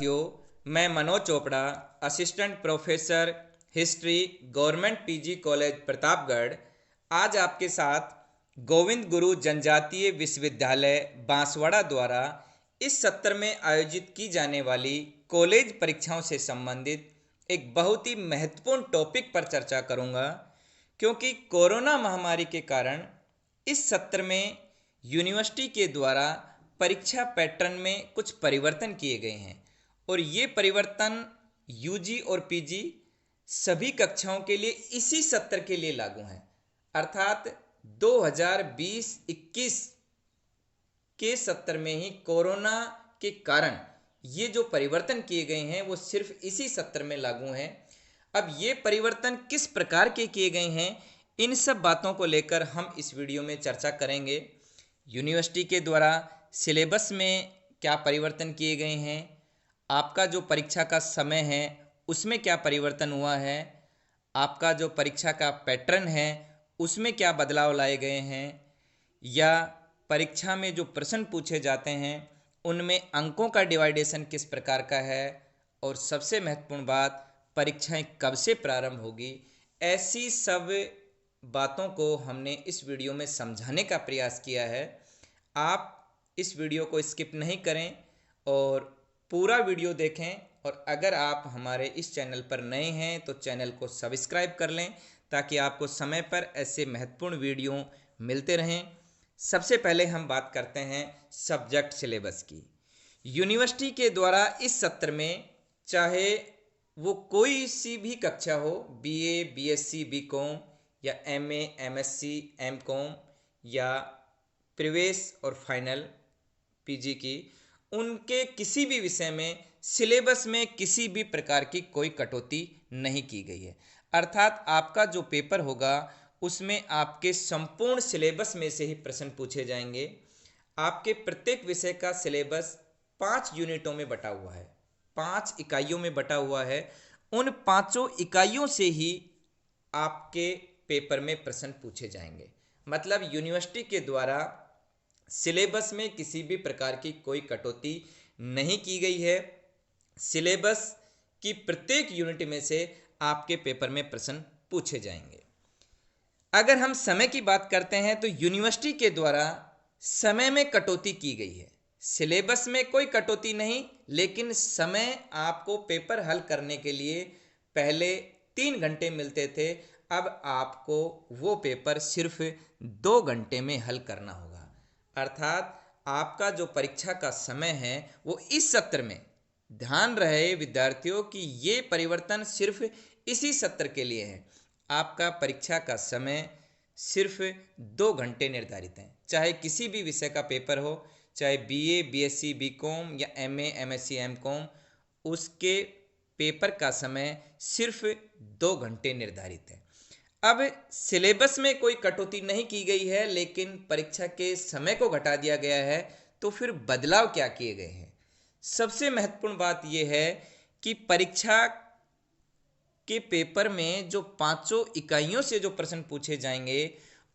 विद्यार्थियों, मैं Manoj Chopra, assistant professor history, government PG college Pratapgarh, आज आपके साथ गोविंद गुरु जनजातीय विश्वविद्यालय बांसवाड़ा द्वारा इस सत्र में आयोजित की जाने वाली कॉलेज परीक्षाओं से संबंधित एक बहुत ही महत्वपूर्ण टॉपिक पर चर्चा करूंगा, क्योंकि कोरोना महामारी के कारण इस सत्र में यूनिवर्सिटी के द्वारा परीक्षा पैटर्न में कुछ परिवर्तन किए गए हैं और ये परिवर्तन यूजी और पीजी सभी कक्षाओं के लिए इसी सत्र के लिए लागू हैं। अर्थात 2020-21 के सत्र में ही कोरोना के कारण ये जो परिवर्तन किए गए हैं वो सिर्फ इसी सत्र में लागू हैं। अब ये परिवर्तन किस प्रकार के किए गए हैं, इन सब बातों को लेकर हम इस वीडियो में चर्चा करेंगे। यूनिवर्सिटी के द्वारा सिलेबस में क्या परिवर्तन किए गए हैं, आपका जो परीक्षा का समय है उसमें क्या परिवर्तन हुआ है, आपका जो परीक्षा का पैटर्न है उसमें क्या बदलाव लाए गए हैं, या परीक्षा में जो प्रश्न पूछे जाते हैं उनमें अंकों का डिवाइडेशन किस प्रकार का है, और सबसे महत्वपूर्ण बात, परीक्षाएं कब से प्रारंभ होगी। ऐसी सब बातों को हमने इस वीडियो में समझाने का प्रयास किया है। आप इस वीडियो को स्किप नहीं करें और पूरा वीडियो देखें, और अगर आप हमारे इस चैनल पर नए हैं तो चैनल को सब्सक्राइब कर लें ताकि आपको समय पर ऐसे महत्वपूर्ण वीडियो मिलते रहें। सबसे पहले हम बात करते हैं सब्जेक्ट सिलेबस की। यूनिवर्सिटी के द्वारा इस सत्र में चाहे वो कोई सी भी कक्षा हो, बीए, बीएससी, बीकॉम या एमए, एमएससी, एमकॉम या प्रवेश और फाइनल पीजी की, उनके किसी भी विषय में सिलेबस में किसी भी प्रकार की कोई कटौती नहीं की गई है। अर्थात आपका जो पेपर होगा उसमें आपके संपूर्ण सिलेबस में से ही प्रश्न पूछे जाएंगे। आपके प्रत्येक विषय का सिलेबस 5 यूनिटों में बटा हुआ है, 5 इकाइयों में बटा हुआ है। उन 5 इकाइयों से ही आपके पेपर में प्रश्न पूछे जाएंगे। मतलब यूनिवर्सिटी के द्वारा सिलेबस में किसी भी प्रकार की कोई कटौती नहीं की गई है। सिलेबस की प्रत्येक यूनिट में से आपके पेपर में प्रश्न पूछे जाएंगे। अगर हम समय की बात करते हैं तो यूनिवर्सिटी के द्वारा समय में कटौती की गई है। सिलेबस में कोई कटौती नहीं, लेकिन समय आपको पेपर हल करने के लिए पहले 3 घंटे मिलते थे, अब आपको वो पेपर सिर्फ 2 घंटे में हल करना होगा। अर्थात आपका जो परीक्षा का समय है वो इस सत्र में, ध्यान रहे विद्यार्थियों कि ये परिवर्तन सिर्फ इसी सत्र के लिए है। आपका परीक्षा का समय सिर्फ 2 घंटे निर्धारित है। चाहे किसी भी विषय का पेपर हो, चाहे बीए, बीएससी, बीकॉम या एमए, एमएससी, एमकॉम, उसके पेपर का समय सिर्फ 2 घंटे निर्धारित है। अब सिलेबस में कोई कटौती नहीं की गई है, लेकिन परीक्षा के समय को घटा दिया गया है। तो फिर बदलाव क्या किए गए हैं? सबसे महत्वपूर्ण बात यह है कि परीक्षा के पेपर में जो 5 इकाइयों से जो प्रश्न पूछे जाएंगे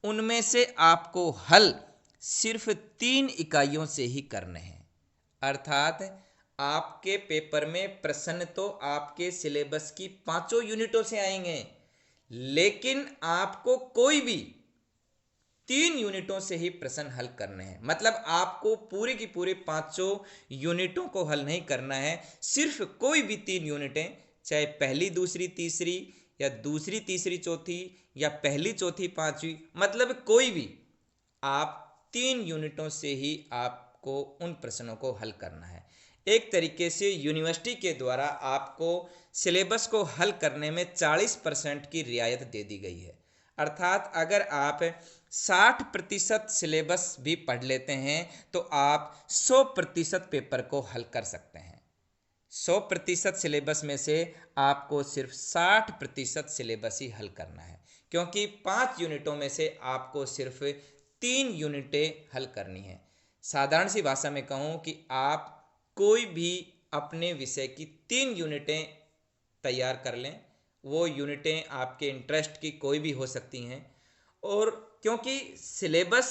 उनमें से आपको हल सिर्फ 3 इकाइयों से ही करने हैं। अर्थात आपके पेपर में प्रश्न तो आपके सिलेबस की 5 यूनिटों से आएंगे, लेकिन आपको कोई भी 3 यूनिटों से ही प्रश्न हल करने हैं। मतलब आपको पूरे की पूरे 5 यूनिटों को हल नहीं करना है, सिर्फ कोई भी 3 यूनिटें, चाहे पहली, दूसरी, तीसरी या दूसरी, तीसरी, चौथी या पहली, चौथी, पांचवी, मतलब कोई भी आप 3 यूनिटों से ही आपको उन प्रश्नों को हल करना है। एक तरीके से यूनिवर्सिटी के द्वारा आपको सिलेबस को हल करने में 40% की रियायत दे दी गई है। अर्थात अगर आप 60% सिलेबस भी पढ़ लेते हैं तो आप 100% पेपर को हल कर सकते हैं। 100% सिलेबस में से आपको सिर्फ 60% सिलेबस ही हल करना है, क्योंकि 5 यूनिटों में से आपको सिर्फ 3 यूनिटें हल करनी है। साधारण सी भाषा में कहूँ कि आप कोई भी अपने विषय की 3 यूनिटें तैयार कर लें। वो यूनिटें आपके इंटरेस्ट की कोई भी हो सकती हैं, और क्योंकि सिलेबस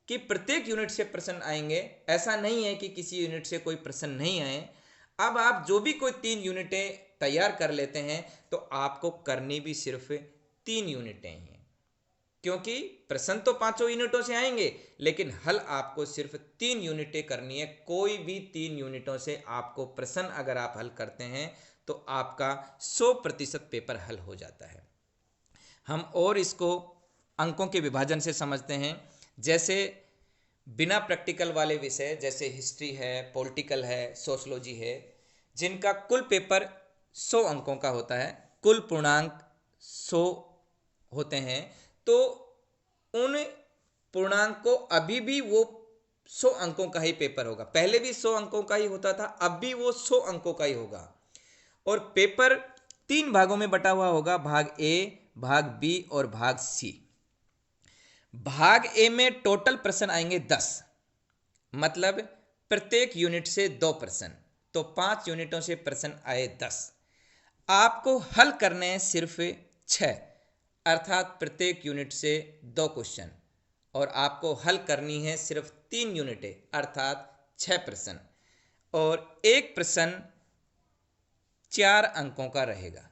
की प्रत्येक यूनिट से प्रश्न आएंगे, ऐसा नहीं है कि किसी यूनिट से कोई प्रश्न नहीं आए। अब आप जो भी कोई 3 यूनिटें तैयार कर लेते हैं तो आपको करनी भी सिर्फ 3 यूनिटें ही हैं, क्योंकि प्रश्न तो 5 यूनिटों से आएंगे लेकिन हल आपको सिर्फ 3 यूनिटें करनी है। कोई भी 3 यूनिटों से आपको प्रश्न अगर आप हल करते हैं तो आपका 100% पेपर हल हो जाता है। हम और इसको अंकों के विभाजन से समझते हैं। जैसे बिना प्रैक्टिकल वाले विषय जैसे हिस्ट्री है, पॉलिटिकल है, सोशलॉजी है, जिनका कुल पेपर 100 अंकों का होता है, कुल पूर्णांक 100 होते हैं, तो उन पूर्णांक को अभी भी वो 100 अंकों का ही पेपर होगा। पहले भी 100 अंकों का ही होता था, अब भी वो 100 अंकों का ही होगा। और पेपर 3 भागों में बटा हुआ होगा, भाग ए, भाग बी और भाग सी। भाग ए में टोटल प्रश्न आएंगे 10, मतलब प्रत्येक यूनिट से 2 प्रश्न, तो 5 यूनिटों से प्रश्न आए 10। आपको हल करने हैं सिर्फ 6, अर्थात प्रत्येक यूनिट से 2 क्वेश्चन, और आपको हल करनी है सिर्फ 3 यूनिटें अर्थात 6 प्रश्न, और एक प्रश्न 4 अंकों का रहेगा।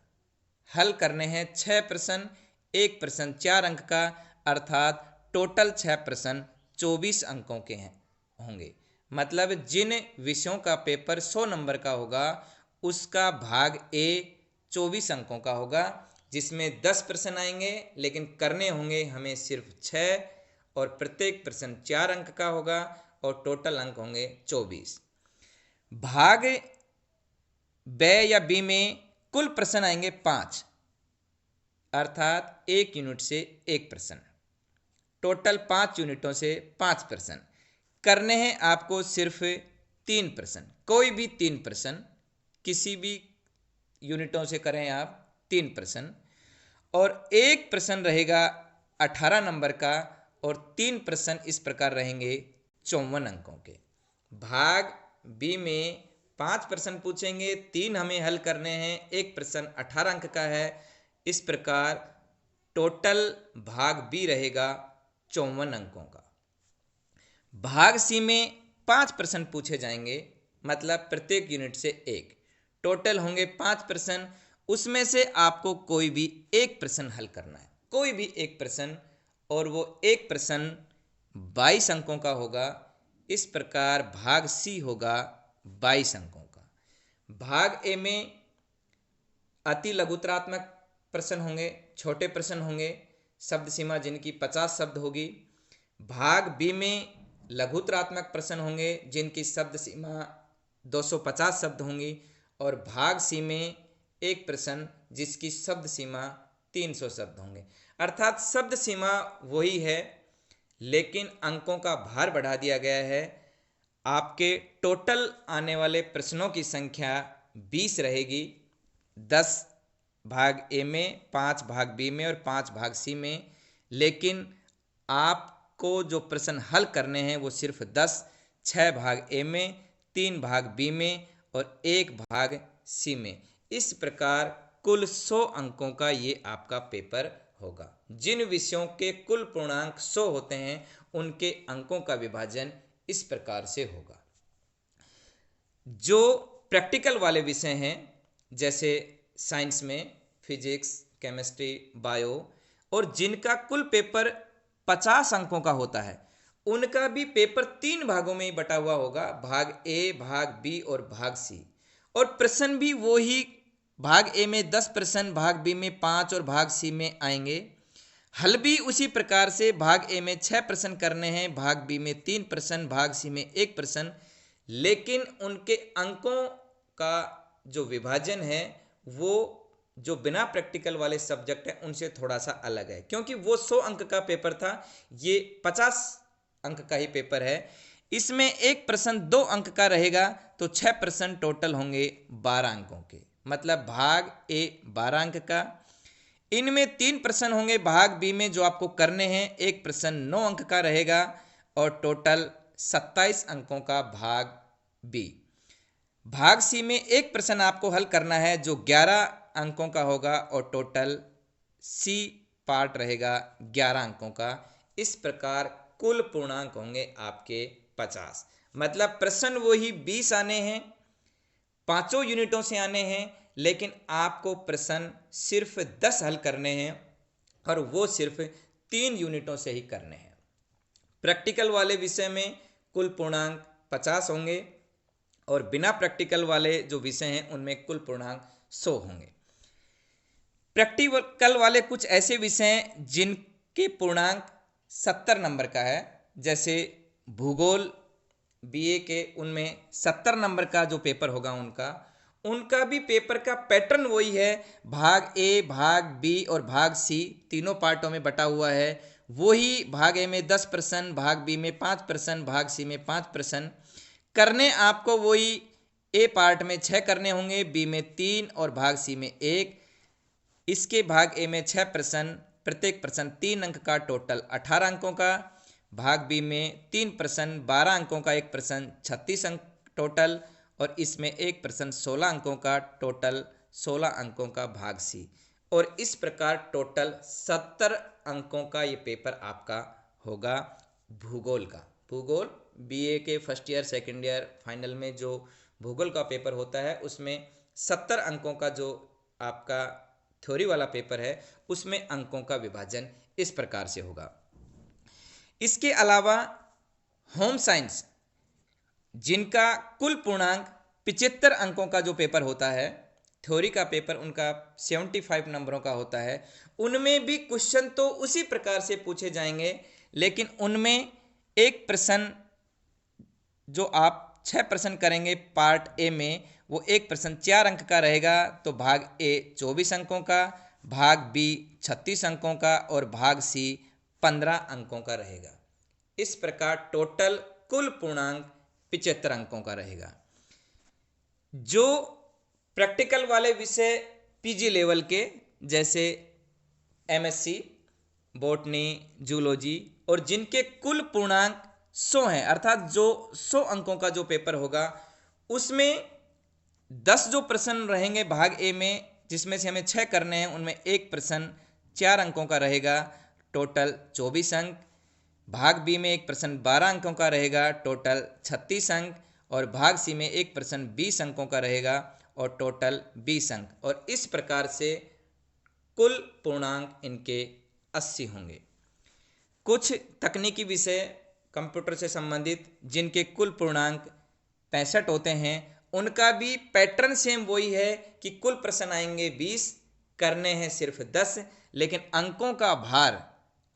हल करने हैं 6 प्रश्न, एक प्रश्न 4 अंक का, अर्थात टोटल 6 प्रश्न 24 अंकों के हैं होंगे। मतलब जिन विषयों का पेपर 100 नंबर का होगा उसका भाग ए 24 अंकों का होगा, जिसमें 10 प्रश्न आएंगे लेकिन करने होंगे हमें सिर्फ 6, और प्रत्येक प्रश्न 4 अंक का होगा और टोटल अंक होंगे 24। भाग बे या बी में कुल प्रश्न आएंगे 5, अर्थात एक यूनिट से एक प्रश्न, टोटल 5 यूनिटों से 5 प्रश्न। करने हैं आपको सिर्फ 3 प्रश्न, कोई भी 3 प्रश्न, किसी भी यूनिटों से करें आप 3 प्रश्न, और एक प्रश्न रहेगा 18 नंबर का, और 3 प्रश्न इस प्रकार रहेंगे 54 अंकों के। भाग बी में 5 प्रश्न पूछेंगे, 3 हमें हल करने हैं, एक प्रश्न 18 अंक का है। इस प्रकार टोटल भाग बी रहेगा 54 अंकों का। भाग सी में 5 प्रश्न पूछे जाएंगे, मतलब प्रत्येक यूनिट से एक, टोटल होंगे 5 प्रश्न। उसमें से आपको कोई भी एक प्रश्न हल करना है, कोई भी एक प्रश्न, और वो एक प्रश्न 22 अंकों का होगा। इस प्रकार भाग सी होगा 22 अंकों का। भाग ए में अति लघुतरात्मक प्रश्न होंगे, छोटे प्रश्न होंगे, शब्द सीमा जिनकी 50 शब्द होगी। भाग बी में लघुतरात्मक प्रश्न होंगे जिनकी शब्द सीमा 250 शब्द होंगी, और भाग सी में एक प्रश्न जिसकी शब्द सीमा 300 शब्द होंगे। अर्थात शब्द सीमा वही है लेकिन अंकों का भार बढ़ा दिया गया है। आपके टोटल आने वाले प्रश्नों की संख्या 20 रहेगी, 10 भाग ए में, 5 भाग बी में और 5 भाग सी में, लेकिन आपको जो प्रश्न हल करने हैं वो सिर्फ 10, 6 भाग ए में, 3 भाग बी में और 1 भाग सी में। इस प्रकार कुल 100 अंकों का ये आपका पेपर होगा। जिन विषयों के कुल पूर्णांक 100 होते हैं उनके अंकों का विभाजन इस प्रकार से होगा। जो प्रैक्टिकल वाले विषय हैं जैसे साइंस में फिजिक्स, केमिस्ट्री, बायो, और जिनका कुल पेपर 50 अंकों का होता है, उनका भी पेपर 3 भागों में ही बटा हुआ होगा, भाग ए, भाग बी और भाग सी। और प्रश्न भी वो ही, भाग ए में 10 प्रश्न, भाग बी में 5 और भाग सी में आएंगे। हल भी उसी प्रकार से, भाग ए में 6 प्रश्न करने हैं, भाग बी में 3 प्रश्न, भाग सी में 1 प्रश्न, लेकिन उनके अंकों का जो विभाजन है वो जो बिना प्रैक्टिकल वाले सब्जेक्ट है उनसे थोड़ा सा अलग है, क्योंकि वो 100 अंक का पेपर था, ये 50 अंक का ही पेपर है। इसमें एक प्रश्न 2 अंक का रहेगा, तो 6 प्रश्न टोटल होंगे 12 अंकों के, मतलब भाग ए 12 अंक का। इनमें 3 प्रश्न होंगे भाग बी में जो आपको करने हैं, एक प्रश्न 9 अंक का रहेगा, और टोटल 27 अंकों का भाग बी। भाग सी में एक प्रश्न आपको हल करना है जो 11 अंकों का होगा, और टोटल सी पार्ट रहेगा 11 अंकों का। इस प्रकार कुल पूर्णांक होंगे आपके 50, मतलब प्रश्न वही 20 आने हैं, पांचों यूनिटों से आने हैं, लेकिन आपको प्रश्न सिर्फ 10 हल करने हैं और वो सिर्फ 3 यूनिटों से ही करने हैं। प्रैक्टिकल वाले विषय में कुल पूर्णांक 50 होंगे और बिना प्रैक्टिकल वाले जो विषय हैं उनमें कुल पूर्णांक 100 होंगे। प्रैक्टिकल वाले कुछ ऐसे विषय हैं जिनके पूर्णांक 70 नंबर का है, जैसे भूगोल बीए के, उनमें 70 नंबर का जो पेपर होगा उनका भी पेपर का पैटर्न वही है। भाग ए, भाग बी और भाग सी तीनों पार्टों में बटा हुआ है। वही भाग ए में 10 प्रश्न, भाग बी में 5 प्रश्न, भाग सी में 5 प्रश्न करने आपको वही ए पार्ट में 6 करने होंगे, बी में 3 और भाग सी में 1। इसके भाग ए में 6 प्रश्न, प्रत्येक प्रश्न 3 अंक का, टोटल 18 अंकों का। भाग बी में 3 प्रश्न, 12 अंकों का एक प्रश्न, 36 अंक टोटल। और इसमें एक प्रश्न 16 अंकों का, टोटल 16 अंकों का भाग सी। और इस प्रकार टोटल 70 अंकों का ये पेपर आपका होगा भूगोल का। भूगोल बीए के first year second year final में जो भूगोल का पेपर होता है उसमें 70 अंकों का जो आपका थ्योरी वाला पेपर है उसमें अंकों का विभाजन इस प्रकार से होगा। इसके अलावा होम साइंस जिनका कुल पूर्णांक 75 अंकों का जो पेपर होता है, थ्योरी का पेपर उनका 75 नंबरों का होता है, उनमें भी क्वेश्चन तो उसी प्रकार से पूछे जाएंगे, लेकिन उनमें एक प्रश्न जो आप 6 प्रश्न करेंगे पार्ट ए में, वो एक प्रश्न 4 अंक का रहेगा, तो भाग ए 24 अंकों का, भाग बी 36 अंकों का और भाग सी 15 अंकों का रहेगा। इस प्रकार टोटल कुल पूर्णांक 75 अंकों का रहेगा। जो प्रैक्टिकल वाले विषय पीजी लेवल के, जैसे एमएससी, बॉटनी, जूलॉजी, और जिनके कुल पूर्णांक 100 हैं, अर्थात जो 100 अंकों का जो पेपर होगा उसमें 10 जो प्रश्न रहेंगे भाग ए में, जिसमें से हमें 6 करने हैं, उनमें एक प्रश्न 4 अंकों का रहेगा, टोटल 24 अंक। भाग बी में एक प्रश्न 12 अंकों का रहेगा, टोटल 36 अंक। और भाग सी में एक प्रश्न 20 अंकों का रहेगा और टोटल 20 अंक। और इस प्रकार से कुल पूर्णांक इनके 80 होंगे। कुछ तकनीकी विषय कंप्यूटर से संबंधित जिनके कुल पूर्णांक 65 होते हैं, उनका भी पैटर्न सेम वही है कि कुल प्रश्न आएंगे 20, करने हैं सिर्फ 10, लेकिन अंकों का भार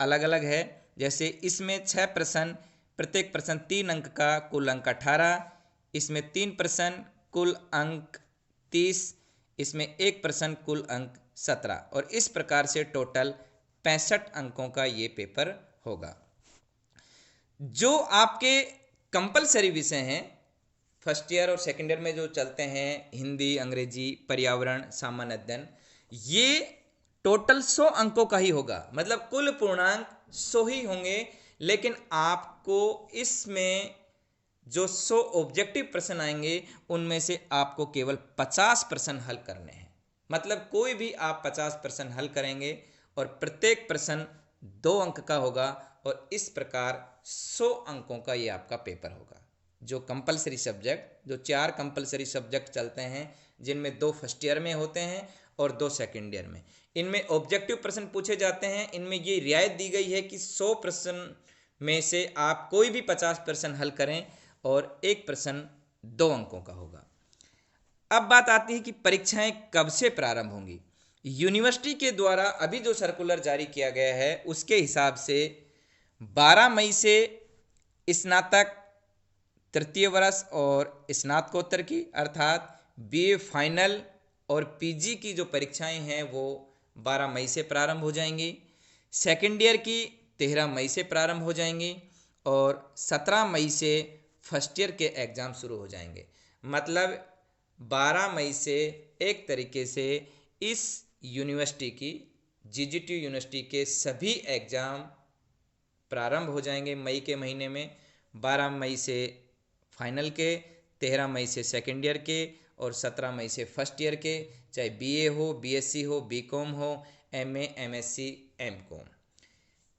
अलग अलग है। जैसे इसमें 6 प्रश्न, प्रत्येक प्रश्न 3 अंक का, कुल अंक 18। इसमें 3 प्रश्न, कुल अंक 30। इसमें एक प्रश्न, कुल अंक 17। और इस प्रकार से टोटल 65 अंकों का ये पेपर होगा। जो आपके कंपलसरी विषय हैं फर्स्ट ईयर और सेकेंड ईयर में जो चलते हैं, हिंदी, अंग्रेजी, पर्यावरण, सामान्य अध्ययन, ये टोटल 100 अंकों का ही होगा। मतलब कुल पूर्णांक 100 ही होंगे, लेकिन आपको इसमें जो 100 ऑब्जेक्टिव प्रश्न आएंगे उनमें से आपको केवल 50 प्रश्न हल करने हैं। मतलब कोई भी आप 50 प्रश्न हल करेंगे और प्रत्येक प्रश्न 2 अंक का होगा, और इस प्रकार 100 अंकों का ये आपका पेपर होगा। जो कंपलसरी सब्जेक्ट, जो 4 कंपलसरी सब्जेक्ट चलते हैं, जिनमें 2 फर्स्ट ईयर में होते हैं और 2 सेकेंड ईयर में, इनमें ऑब्जेक्टिव प्रश्न पूछे जाते हैं। इनमें ये रियायत दी गई है कि 100 प्रश्न में से आप कोई भी 50 प्रश्न हल करें और एक प्रश्न 2 अंकों का होगा। अब बात आती है कि परीक्षाएं कब से प्रारंभ होंगी। यूनिवर्सिटी के द्वारा अभी जो सर्कुलर जारी किया गया है उसके हिसाब से 12 मई से स्नातक, तृतीय वर्ष और स्नातकोत्तर की, अर्थात बीए फाइनल और पीजी की जो परीक्षाएं हैं वो 12 मई से प्रारंभ हो जाएंगी। सेकेंड ईयर की 13 मई से प्रारंभ हो जाएंगी और 17 मई से फर्स्ट ईयर के एग्ज़ाम शुरू हो जाएंगे। मतलब 12 मई से एक तरीके से इस यूनिवर्सिटी की, जीजीटी यूनिवर्सिटी के सभी एग्ज़ाम प्रारंभ हो जाएंगे मई के महीने में। 12 मई से फाइनल के, 13 मई से सेकेंड ईयर के और 17 मई से फर्स्ट ईयर के, चाहे बीए हो, बीएससी हो, बीकॉम हो, एमए, एमएससी, एमकॉम।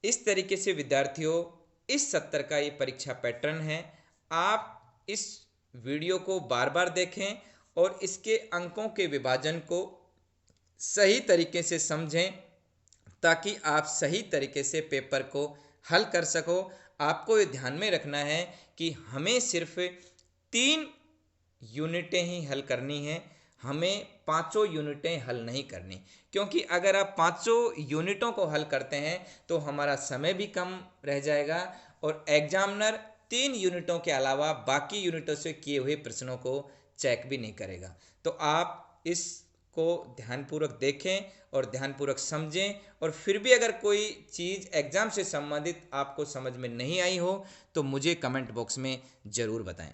इस तरीके से विद्यार्थियों इस सत्र का ये परीक्षा पैटर्न है। आप इस वीडियो को बार बार देखें और इसके अंकों के विभाजन को सही तरीके से समझें ताकि आप सही तरीके से पेपर को हल कर सको। आपको ये ध्यान में रखना है कि हमें सिर्फ 3 यूनिटें ही हल करनी हैं, हमें पाँचों यूनिटें हल नहीं करनी, क्योंकि अगर आप पाँचों यूनिटों को हल करते हैं तो हमारा समय भी कम रह जाएगा और एग्जामिनर 3 यूनिटों के अलावा बाकी यूनिटों से किए हुए प्रश्नों को चेक भी नहीं करेगा। तो आप इसको ध्यानपूर्वक देखें और ध्यानपूर्वक समझें, और फिर भी अगर कोई चीज़ एग्ज़ाम से संबंधित आपको समझ में नहीं आई हो तो मुझे कमेंट बॉक्स में ज़रूर बताएं।